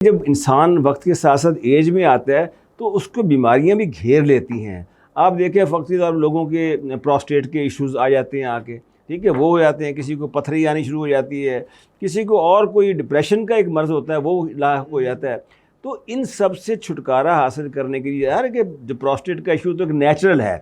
جب انسان وقت کے ساتھ ساتھ ایج میں آتا ہے تو اس کو بیماریاں بھی گھیر لیتی ہیں. آپ دیکھیں وقتی طور لوگوں کے پراسٹیٹ کے ایشوز آ جاتے ہیں آ کے, ٹھیک ہے, وہ ہو جاتے ہیں, کسی کو پتھری آنی شروع ہو جاتی ہے, کسی کو اور کوئی ڈپریشن کا ایک مرض ہوتا ہے وہ لاحق ہو جاتا ہے. تو ان سب سے چھٹکارا حاصل کرنے کے لیے یار کہ جو پراسٹیٹ کا ایشو تو ایک نیچرل ہے,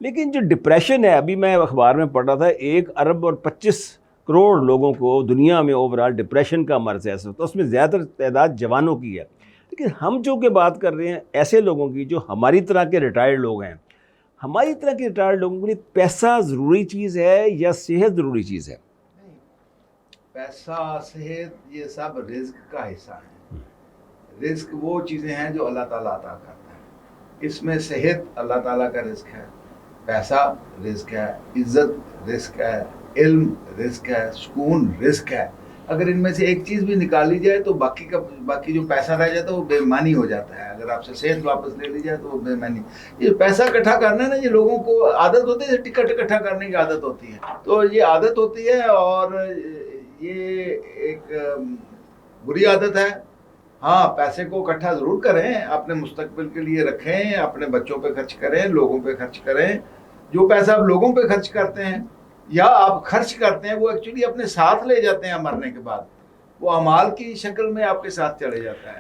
لیکن جو ڈپریشن ہے, ابھی میں اخبار میں پڑھ رہا تھا 1 ارب اور 25 کروڑ لوگوں کو دنیا میں اوورال ڈپریشن کا مرض ہے, تو اس میں زیادہ تر تعداد جوانوں کی ہے. لیکن ہم جو کہ بات کر رہے ہیں ایسے لوگوں کی جو ہماری طرح کے ریٹائرڈ لوگ ہیں. ہماری طرح کے ریٹائرڈ لوگوں کے لیے پیسہ ضروری چیز ہے یا صحت ضروری چیز ہے؟ پیسہ, صحت, یہ سب رزق کا حصہ ہے. رزق وہ چیزیں ہیں جو اللہ تعالیٰ عطا کرتا ہے. اس میں صحت اللہ تعالیٰ کا رزق ہے, پیسہ رزق ہے, عزت رزق ہے, علم رزق ہے, سکون رزق ہے. اگر ان میں سے ایک چیز بھی نکالی جائے تو باقی جو پیسہ رہ جاتا ہے وہ بے معنی ہو جاتا ہے. اگر آپ سے صحت واپس لے لی جائے تو وہ بے معنی. یہ پیسہ اکٹھا کرنا ہے نا, یہ لوگوں کو عادت ہوتی ہے, ٹکٹ اکٹھا کرنے کی عادت ہوتی ہے, تو یہ عادت ہوتی ہے اور یہ ایک بری عادت ہے. ہاں, پیسے کو اکٹھا ضرور کریں, اپنے مستقبل کے لیے رکھیں, اپنے بچوں پہ خرچ کریں, لوگوں پہ خرچ کریں. جو پیسہ آپ لوگوں پہ خرچ کرتے ہیں یا آپ خرچ کرتے ہیں وہ ایکچولی اپنے ساتھ لے جاتے ہیں مرنے کے بعد, وہ اعمال کی شکل میں آپ کے ساتھ چلے جاتا ہے.